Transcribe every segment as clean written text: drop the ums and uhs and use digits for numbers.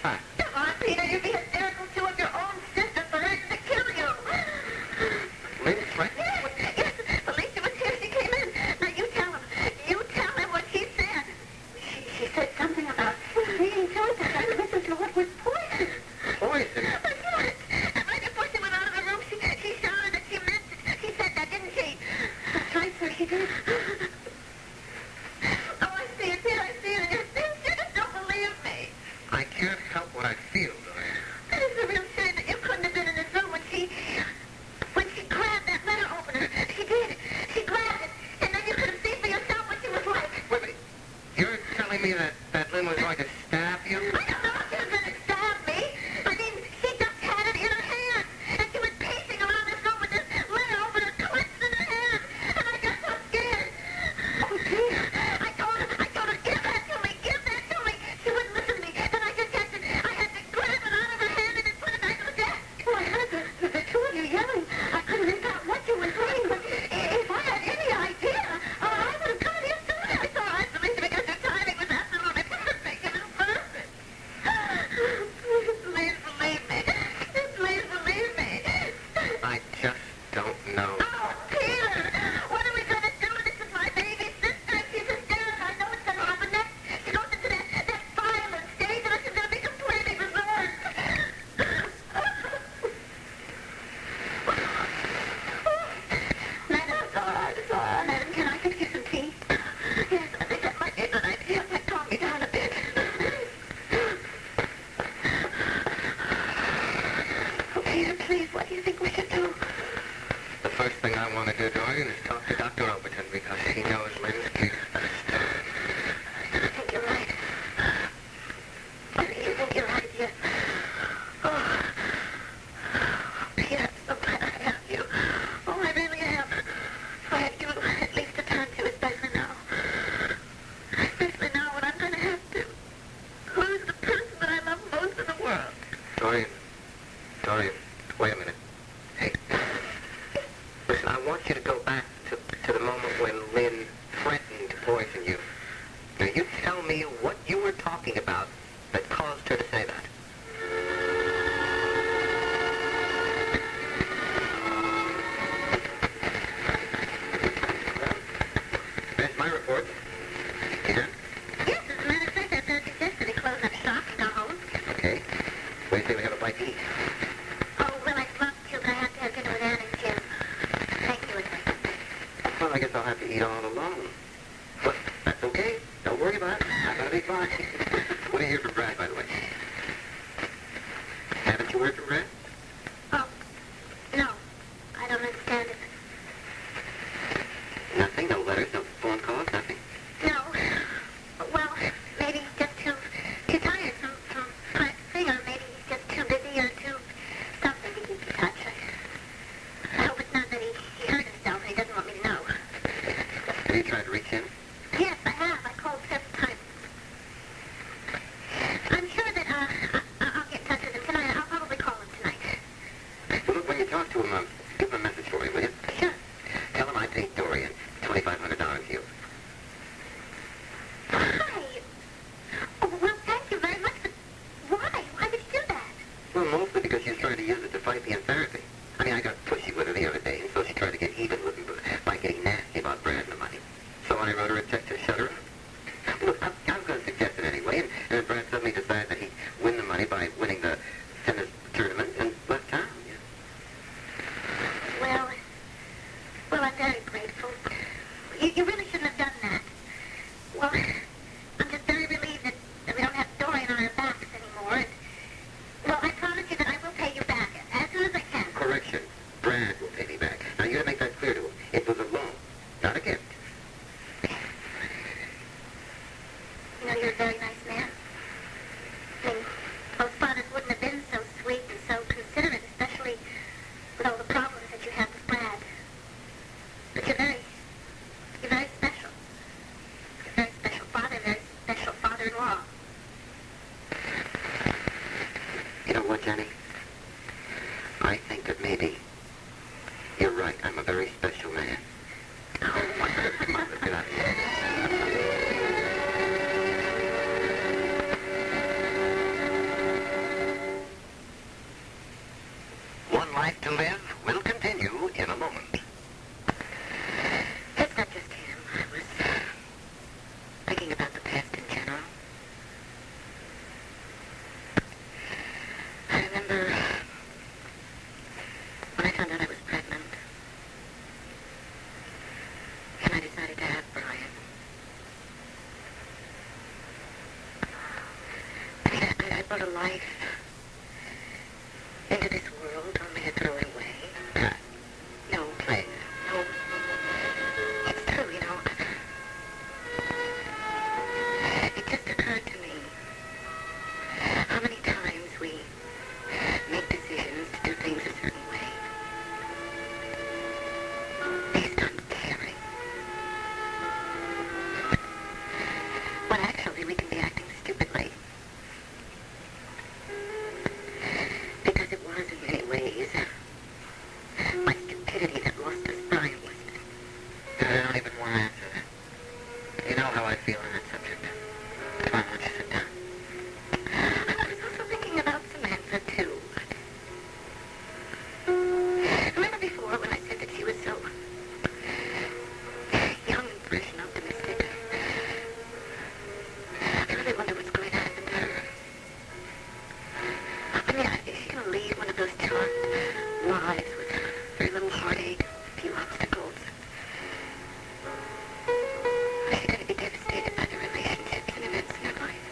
fact. Come on, Peter, you'd be hysterical too if your own sister threatened to kill you. Lynn threatened? Yes, Felicia was here. She came in. Now, you tell him. You tell him what she said. She said something about being told that Mrs. Lord was poisoned. Poison? Yes. And right before she went out of the room, she shouted that she meant it. She said that, didn't she? That's right, sir, she did. Oh, I see it, Peter, I see it. You just don't believe me. I can't help what I feel, Dorian. It is a real shame that you couldn't have been in this room when she grabbed that letter opener. She did. She grabbed it, and then you could have seen for yourself what she was like. Wait a minute. You're telling me that Lynn was going to stab you? I don't know if she was going to stab me. I mean, she just had it in her hand, and she was pacing around this room with this letter opener clenched in her hand, and I got so scared. Oh, dear. I told her, give that to me, give that to me. She wouldn't listen to me. Then I had to grab it out of her hand and then put it back on the desk. Well, I heard the two of you yelling. I couldn't make out what you were saying, but if I had any idea, I would have come here sooner. It's all right, Felicia, because your timing was absolutely perfect. It was perfect. Please believe me. Please believe me. I just don't know. Oh, Peter, what are we going to do? This is my baby sister. She's hysterical. I know it's going to happen next. She goes into that violent stage, and she's going to be completely reversed. Madam, it's all right. It's all right. Madam, can I fix you some tea? Yes, I think that might be a good idea. It might calm me down a bit. Oh, Peter, please, what do you think we should do? The first thing I want to do, Dorian, is talk to Dr. Overton because he knows Lynn's case best. I think you're right. I think you're right, yes. Oh, Peter, I'm so glad I have you. Oh, I really am. I have you at least to turn to, especially now. Especially now when I'm going to have to lose the person that I love most in the world. Dorian, wait a minute. Hey, listen, I want you to go back to the moment when Lynn threatened to poison you. Now, you tell me what you were talking about that caused her to say that. That's my report. Yeah? Yes, as a matter of fact, I've done yesterday, closing up shop, gone home. Okay. Wait till we have a bite to eat. Oh, well, I'd love to, but I have to have dinner with Anne and Jim. Thank you, anyway. Well, I guess I'll have to eat all alone. But that's okay. Don't worry about it. I'm going to be fine. What do you hear from Brad, by the way? Haven't you heard from Brad? Oh, no. I don't understand it. Nothing? No letters? No phone calls? Nothing? No. Well, maybe he's just too tired from practicing, or maybe he's just too busy or too something to keep in touch. I hope it's not that he hurt himself and he doesn't want me to know. Have you tried to reach him? Yes, I have. I called several times. I'm sure that I'll get in touch with him tonight. I'll probably call him tonight. Well, look, when you talk to him, give him a message for me, will you? Sure. Tell him I paid Dorian $2,500 you. Hi. Oh, well, thank you very much, but why? Why did you do that? Well, mostly because she's trying to use it to fight me in therapy. I mean, I got pushy with her the other day, and so she tried to get even with me by getting nasty about Brad and the money. So I wrote her a check to shut her up. Look, I was going to suggest it anyway, and then Brad suddenly decided that he'd win the money by winning the tennis tournament and left town. Yeah. Well, I'm very grateful. You really shouldn't have done that. Well, I'm just very relieved that we don't have Dorian on our backs anymore. And, well, I promise you that I will pay you back as soon as I can. Correction. Brad will pay me back. Now, you got to make that clear to him. It was a loan, not a gift. You know, you're a very nice man. I mean, most fathers wouldn't have been so sweet and so considerate, especially with all the problems that you have with Brad. But you're very special. You're a very special father, very special father-in-law. You know what, Jenny? I think that maybe you're right. I'm a very special man. Oh, my God. Come on, let's get out of here. Liv will continue in a moment. It's not just him. I was thinking about the past in general. I remember when I found out I was pregnant, and I decided to have Brian. I brought a life into this world only to throw it away. No, Hey, no. It's true, you know. It just occurred to me how many times we make decisions to do things a certain way based on caring. When actually we can be acting stupidly. Because it was in many ways my stupidity that lost us Brian, wasn't it? I don't even want to answer that. You know how I feel on that subject. Come on, why don't you sit down? I was also thinking about Samantha, too. Remember before when I said that she was so young and fresh and optimistic? I really wonder what's going to happen to her. I mean, is she going to lead one of those charmed lives with very little heartache, a few obstacles? Is she going to be devastated by the relationships and events in her life?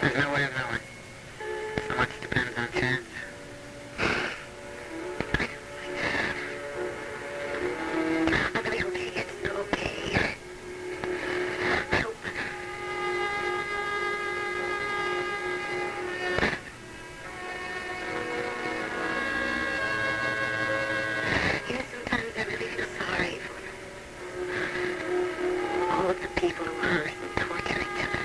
There's no way of knowing. So much depends on chance. I really hope she gets okay. I hope. You know, sometimes I really feel sorry for all of the people who hurt and torture each other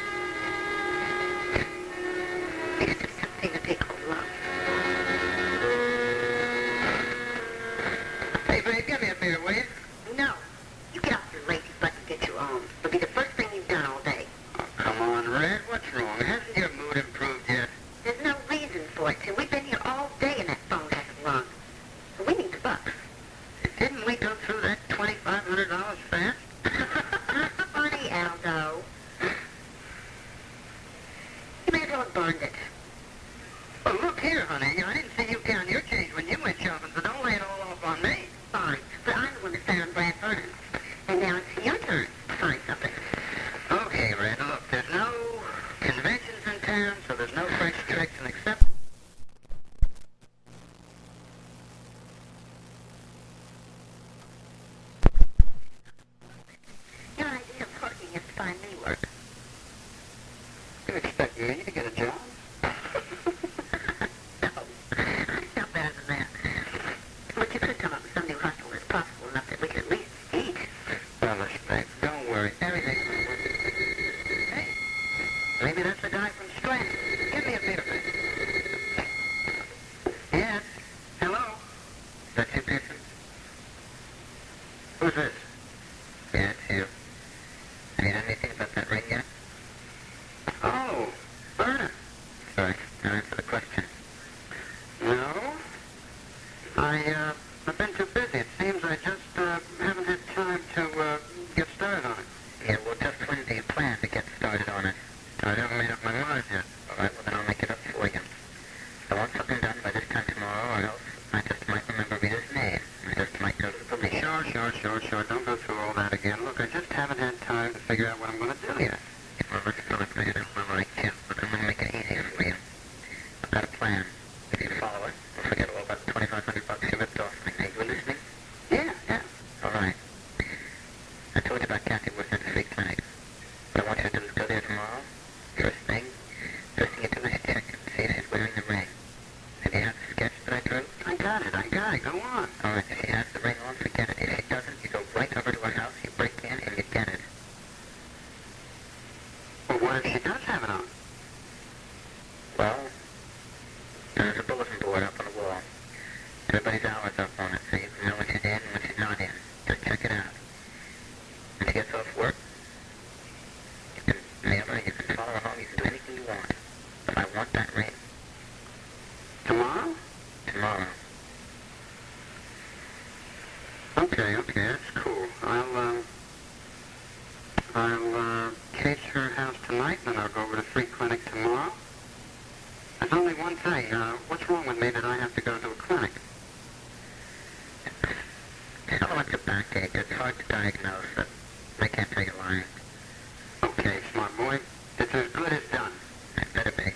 because of something that they call love. Hey, babe, give me a beer, will you? No. You get off your lazy butt and get your own. It'll be the first thing you've done all day. Oh, come on, Red. What's wrong? Hasn't your mood improved yet? There's no reason for it to. We've been here all day and that phone hasn't rung. So we need the bucks. Didn't we go through that $2,500 fast? Not funny, Aldo. You may as well have burned it. Well, look here, honey. I didn't see you count your change when you went shopping, so don't lay it all off on me. Fine. But I'm the one that found Vernon. And now it's your turn to find something. Okay, Red, look, there's no conventions in town, so there's no fresh tricks, and except... Your idea of working is to find me work. You expect me to get a job? No. It's not better than that. But you could come up with some new hustle that's possible enough that we could at least eat. Well, babe, don't worry. Everything's going to work. Hey, maybe that's the guy from Strand. Give me a beer, babe. Yes? Hello? Is that you, Pierson? Who's this? Yeah, it's you. Have you done anything about that ring yet? Oh, Vernon. Sorry, now answer the question. No? I've been too busy. It seems I just haven't had time to get started on it. Yeah, well, just when do you plan to get started on it? I haven't made up my mind yet. All right, well, then I'll make it up for you. I want something done by this time tomorrow, or else I just might remember Rita's name. I just might go to the police. Sure. Don't go through all that again. Look, I just haven't had time to figure out what I'm going to do yet. Well, let's go with me. Well, I can't. Look, I'm going to make it easier for you. I've got a plan. If you follow it, we'll forget all about the $2,500 you ripped off me. Are you listening? Yeah. All right. I told you about Kathy working at the free clinic. What I want you to do is go there tomorrow. First thing you do is check and see if she's wearing the ring. Have you had the sketch that I drew? I got it. Go on. All right, if she has the ring on, forget it. If she doesn't, you go right over to her house, you break in, and you get it. Well, what if she does have it on? Well, there's a bulletin board up on the wall. Everybody's hours up on it, so you can know when she's in and when she's not in. Just check it out. When she gets off work, you can mail her, you can follow her home, you can do anything you want. But I want that ring. Tomorrow? Tomorrow. house tonight, and then I'll go over to Free Clinic tomorrow. There's only one thing. What's wrong with me that I have to go to a clinic? Oh, it's a backache. It's hard to diagnose, but I can't tell you why. Okay, smart boy. It's as good as done. It better be.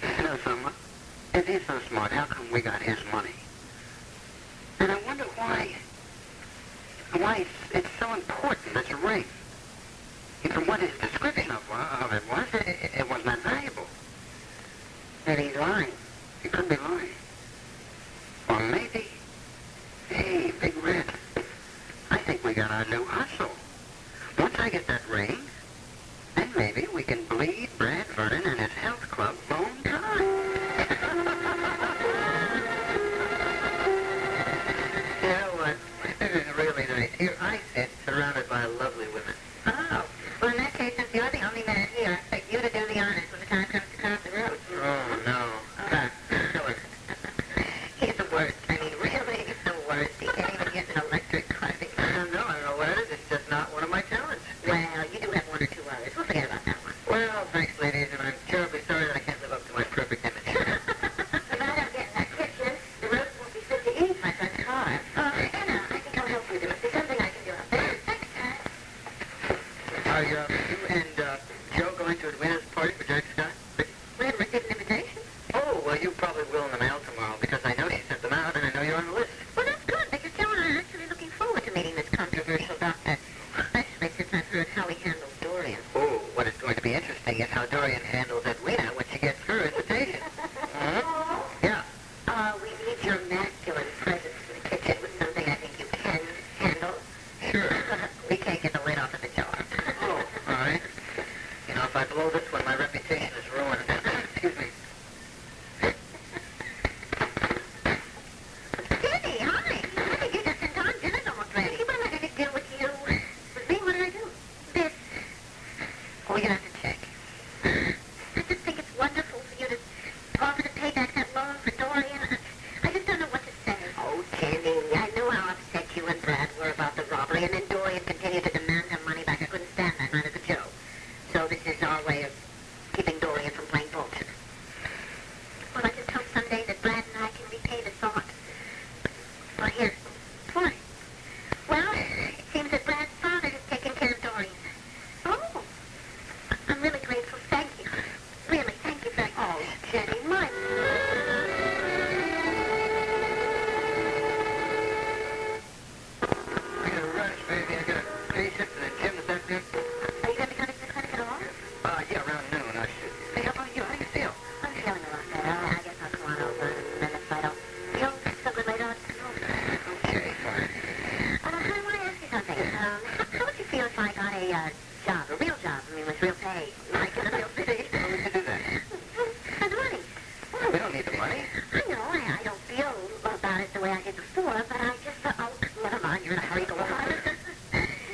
You know someone? If he's so smart, how come we got his money? And I wonder why it's so important, this ring. And from what his description of it was, it wasn't that valuable. And he's lying. He could be lying. Or maybe, hey, Big Red, I think we got our new hustle. Once I get that ring, then maybe we can bleed Brad Vernon and his health club bone time. You know what? This is really nice. Here I sit, surrounded by lovely women. Oh, well, in that case, since you're the only man here, I expect you to do the honors when the time comes to cut off the road. Oh, no. Kill it. He's the worst. I mean, really, he's the worst. He can't even get an electric car. No, I don't know what it is. It's just not one of my talents. Well, you do have 1 or 2 others. We'll forget about that one. Well, thanks, ladies, and I'm terribly sorry that I can't live up to my perfect image. About I'm getting that kitchen, the road won't be fit to eat my son's car. Anna, I think I'll help you. There must be something I can do out there. Thanks, Dad. Are you and Joe going to Edwina's party for Jack Scott? We haven't received an invitation. Oh, well, you probably will in the mail tomorrow, because I know she sent them out, and I know you're on the list. Well, that's good, because Joe and I are actually looking forward to meeting this controversial doctor, especially since I've heard how he handles Dorian. Oh, what is going to be interesting is how Dorian handles Edwina when she gets her invitation. Yeah. We need your masculine presence in the kitchen with something I think you can handle. Sure. We can't get the lid off of the jar. Oh, all right. You know, if I blow this one, my reputation is ruined. Excuse me. Kitty, hi. I think you're just in time. Dinner's almost ready. What am I going to do with you? With me? What did I do? This. Oh, you have to check. I just think it's wonderful for you to offer to pay back that loan for Dorian. I just don't know what to say. Oh, Kenny, I know how upset you and Brad were about the robbery, and then Dorian continued to demand their money back. I couldn't stand that night at the Joe. So this is our way of keeping Dorian from playing bullshit. Well, I just hope someday that Brad and I can repay the thought. Well, here. What? Well, it seems that Brad's father has taken care of Dorian. Oh. I'm really grateful. Thank you. Really, thank you very much. Oh, Jenny, my... I got a rush, baby. I got a patient in the gym this afternoon. Are you going to be coming to the clinic at all? Yeah, around noon, I should. Hey, how about you? How do you feel? I'm feeling a lot better. I guess I'll come on over and then if I don't feel so good later on. Okay, fine. I want to ask you something. How would you feel if I got a job, a real job? I mean, with real pay, like in a real city? Well, we can do that. And the money. Well, we don't need the money. I know, I don't feel about it the way I did before, but I just thought, oh, never mind, you're in a hurry, go on.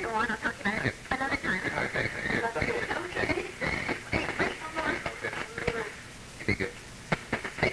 Go on, I'll talk to you about it another time. Okay. Okay. Hey, wait, hold on. You'd be good. Hey.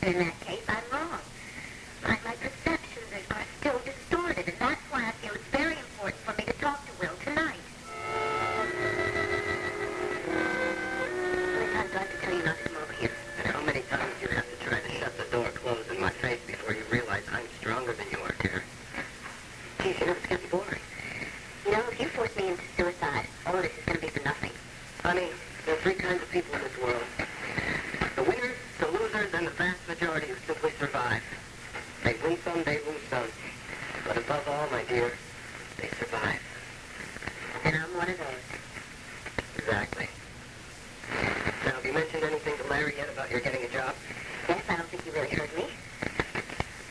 In that case, I'm wrong. My perceptions are still distorted, and that's why I feel it's very important for me to talk to Will tonight. I'm glad to tell you not to come over here. And how many times do you have to try to shut the door closed in my face before you realize I'm stronger than you are, Karen? Geez, you know, it's getting boring. You know, if you force me into suicide, all of this is going to be for nothing. Honey, there are three kinds of people in this world. The winners, the losers, and the vast majority who simply survive. They win some, they lose some. But above all, my dear, they survive. And I'm one of those. Exactly. Now, have you mentioned anything to Larry yet about your getting a job? Yes, I don't think you really heard me.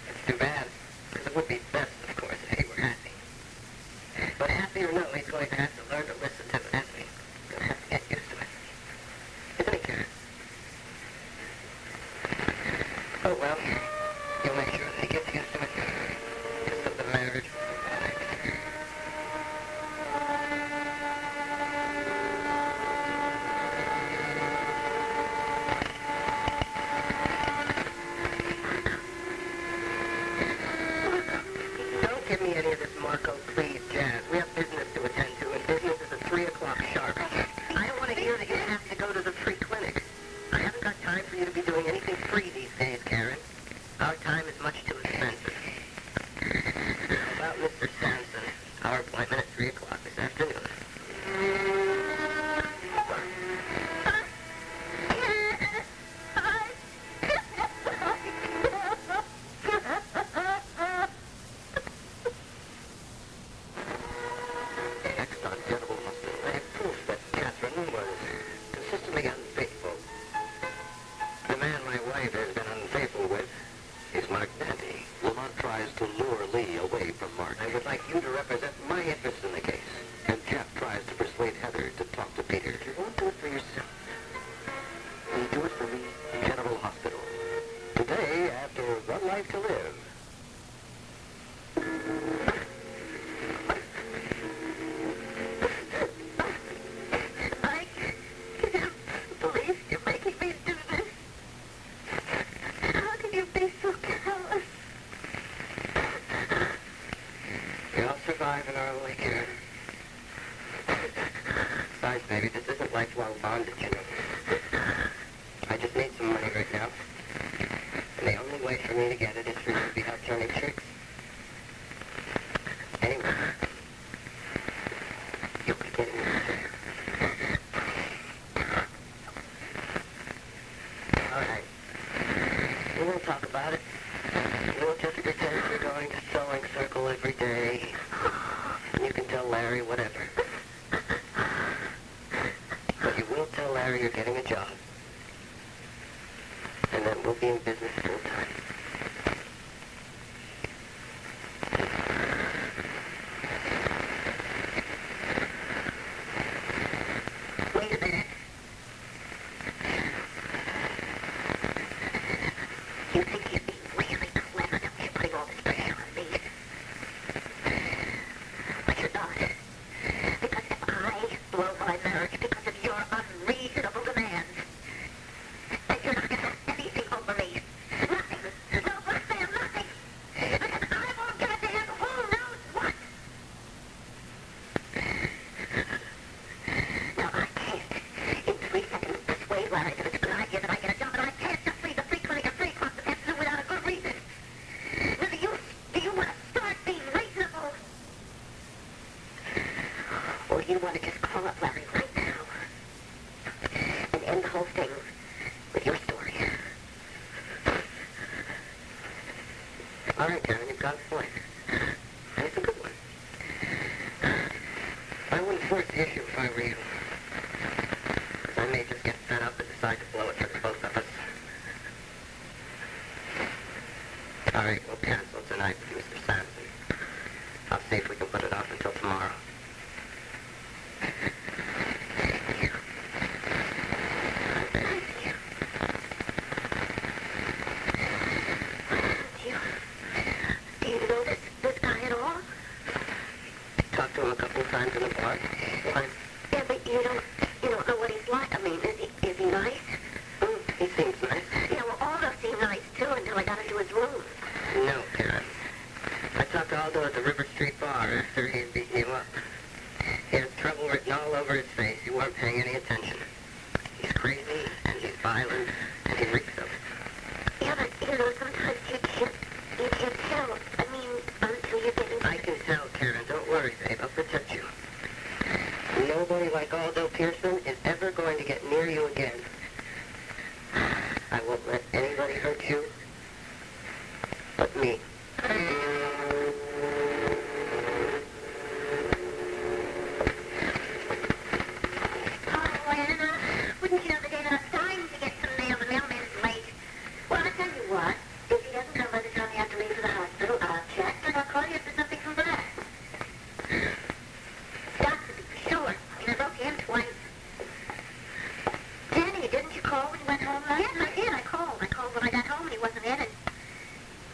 It's too bad, because it would be best, of course, if he were happy. But happy or no, he's going to have to learn to listen to me. He'll have to get used to it. Isn't he, Karen? Oh, well, you'll make sure that he gets used to it. Just so the marriage will survive. Don't give me any of this Marco, please, Jazz. We have business to attend to, and business is at 3 o'clock sharp. I don't want to hear that you have to go to the free clinic. I haven't got time for you to be doing anything free these days, Karen. Our time is much too expensive. How about Mr. Jansen? Our appointment at 3 o'clock this afternoon. Next on General Hospital, I have proof that Katherine was consistently unfaithful. The man my wife has been unfaithful with is Mark Dandy. Lamont tries to lure Lee away from Mark. I would like you to represent my interest in the case. And Jeff tries to persuade Heather to talk to Peter. You won't do it for yourself. You do it for me. General Hospital. Today, after One Life to Live. I can't believe you're making me do this. How can you be so callous? We all survive in our way, Karen. Besides, baby, this isn't lifelong bondage, you know. I just need some money right now. And the only way for me to get it is for you to be out turning tricks. Anyway, you'll be getting it soon. All right. We won't talk about it. We'll just pretend you're going to sewing circle every day. And you can tell Larry whatever. But you will tell Larry you're getting a job. And then we'll be in business full time. Wait a minute. You think you're being really clever now you're putting all this pressure on me? But you're not. Because if I blow my marriage because of your unreasonable demands, then you're not going to have anything over me. Nothing. No birthday of nothing. Because I won't give it to him who knows what. No, I can't. In 3 seconds, persuade Larry that it's a good idea that I get a job, and I can't just leave the free clinic at 3 o'clock this afternoon without a good reason. Now, do you want to start being reasonable? Or do you want to just call up Larry right now and end the whole thing with your story? All right, Karen, you've got a point. And it's a good one. I wouldn't force the issue if I were you. 'Cause I may just get fed up and decide to blow it for the both of us. All right, we'll cancel tonight with Mr. Jansen. I'll see if we can put it off until tomorrow. Do you know this guy at all? Talked to him a couple of times in the park. Why? Yeah, but you don't know what he's like. I mean, is he nice? He seems nice. Yeah, well, all of us seem nice too. car after he had beaten you up. He had trouble written all over his face. You weren't paying any attention. He's crazy, and he's violent, and he reeks of it. Yeah, but, sometimes you can't tell. I mean, until you get into I can tell, Karen. Don't worry, babe. I'll protect you. Nobody like Aldo Pierson is ever going to get near you again. I won't let anybody hurt you but me. Wouldn't you know the day that I'm dying to get some mail? The mailman is late. Well, I'll tell you what. If he doesn't come by the time you have to leave for the hospital, I'll check and I'll call you if there's something from back. Got to be sure. I mean, I broke in twice. Jenny, didn't you call when you went home last night? Yes, I did. I called. I called when I got home and he wasn't in, and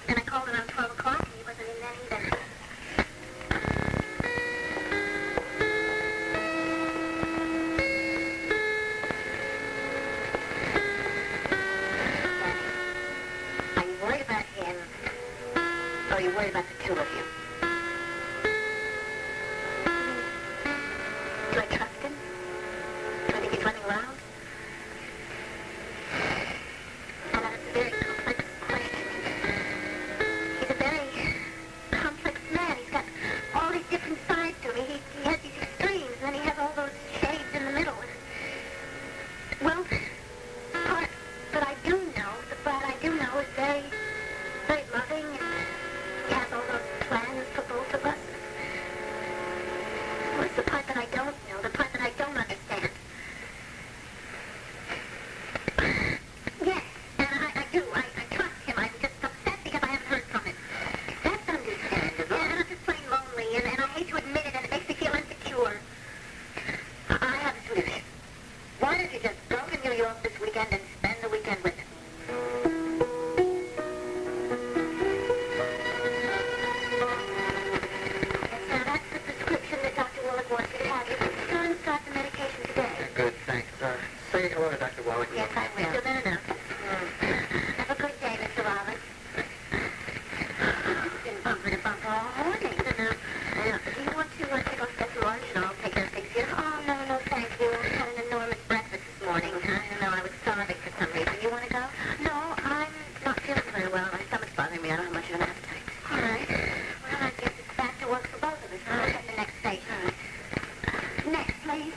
then I called around 12 o'clock and he wasn't in then either. Are you worried about the two of you? Do I trust him? Do I think he's running around? Oh, that's a very complex question. He's a very complex man. He's got all these different sides to him. He has these extremes, and then he has all those shades in the middle. Well, the part that I do know is very, very loving, and he has all those plans for both of us. What's the part that I don't know? The part that I don't understand? Yes, and I do. I trust him. I'm just upset because I haven't heard from him. That's understandable. Yeah, and I'm just plain lonely, and I hate to admit it, and it makes me feel insecure. I have a solution. Why don't you just go to New York this weekend and spend the weekend with him? Good, thanks. Say hello to Dr. Wolek. Yes, I will. You're better now. Have a good day, Mr. Rollins. You've been bumper to bumper all morning. Do you want to take off that lunch and I'll take care of things here? Oh, no, thank you. I had an enormous breakfast this morning. I was starving for some reason. You want to go? No, I'm not feeling very well. My stomach's bothering me. I don't have much of an appetite. All right. Well, I guess it's back to work for both of us. I'll get the next station. Next, please.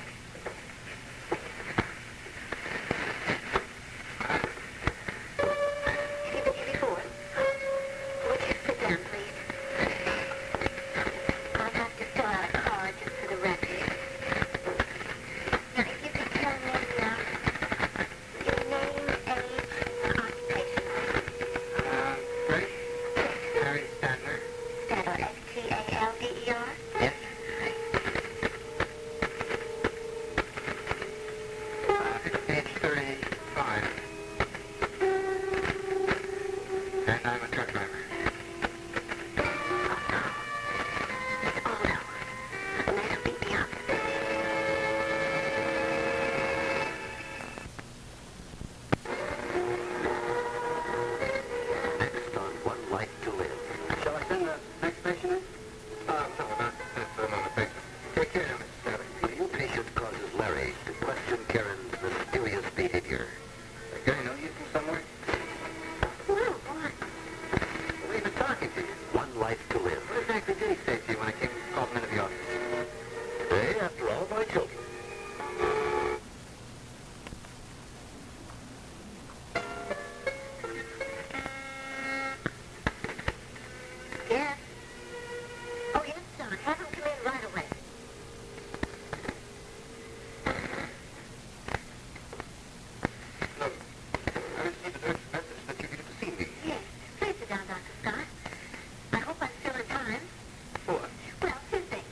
Well, two things.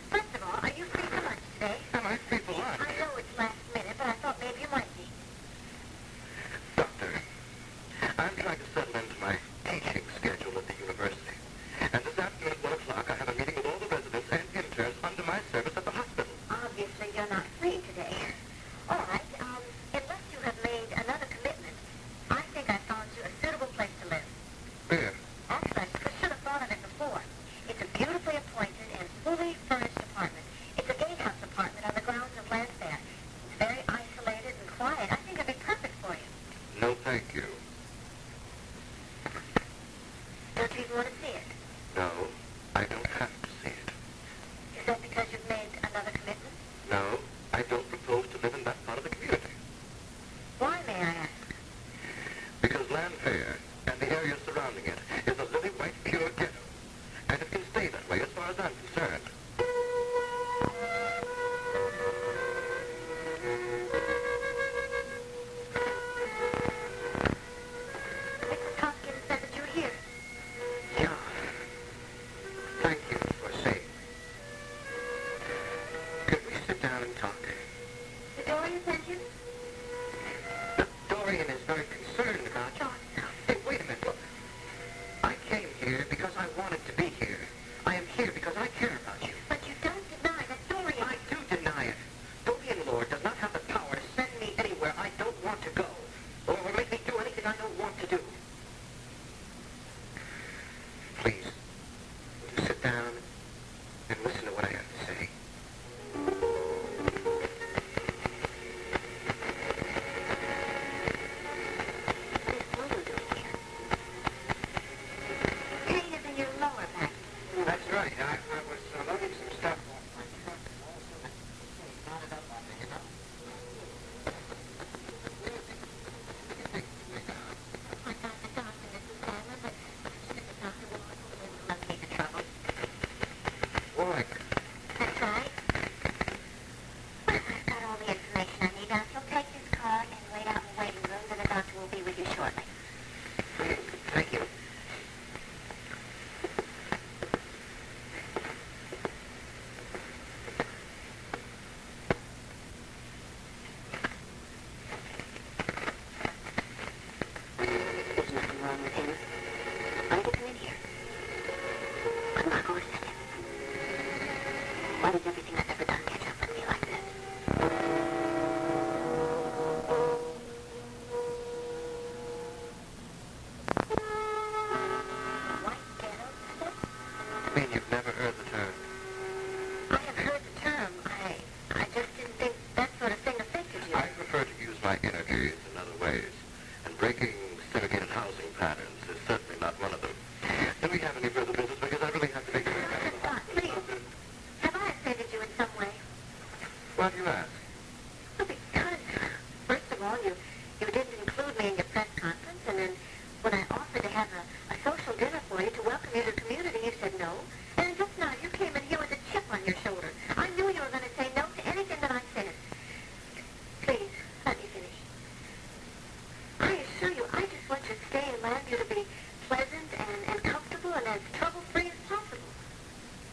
First of all, are you free for lunch? No, I don't propose to live in that part of the community. Why, may I ask? Because Landfair and the area surrounding it is a lily white pure ghetto. And it can stay that way as far as I'm concerned. Mrs. Hopkins said that you were here. Yeah. Thank you for saying. Could we sit down and talk? Did Dorian send you? Dorian is very concerned about you. Oh, no. Hey, wait a minute, look. I came here because I wanted to be here. I am here because I care about you. But you don't deny that Dorian... I do deny it. Dorian Lord does not have the power to send me anywhere I don't want to go, or make me do anything I don't want to do. Please, would you sit down and listen to what I have to say? This wound here. Pain is in your lower back. That's right. I was loading some stuff off my truck and also knotted up on me, you know? I thought the doctor, Mrs. Badler, but Dr. Wolek will locate the trouble. Wolek. That's right. Well, I've got all the information I need. Now, she'll take this car and wait out in the waiting room, and the doctor will be with you shortly. Thank you. There's nothing wrong with him. Why did he come in here? Come on, go a second. Why does everything I've ever done catch up with me like this? White ghetto, sister? I mean, you've never heard the term. I have heard the term. I just didn't think that sort of thing affected you. I prefer to use my energies in other ways, and breaking segregated housing patterns is certainly not one of them. Do we have any further business? Because I really have to make sure. Stop, please. Have I offended you in some way? Why do you ask? Well, because, first of all, you didn't include me in your press conference, and then when I offered to have a social dinner for you to welcome you to the community, you said no. And just now, you came in here with a chip on your shoulder. I knew you were going to say no to anything that I said. Please, let me finish. I assure you, I just want your stay and allow you to be pleasant and comfortable and as trouble-free as possible.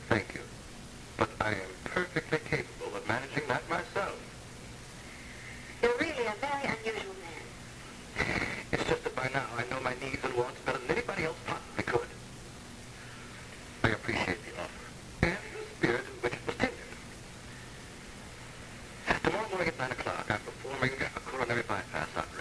Thank you. But I am perfectly capable of managing that myself. You're really a very unusual man. It's just that by now I know my needs and wants better than anybody else possibly could. I appreciate the offer, and the spirit in which it was tendered. Tomorrow morning at 9 o'clock, I'm performing a coronary bypass operation.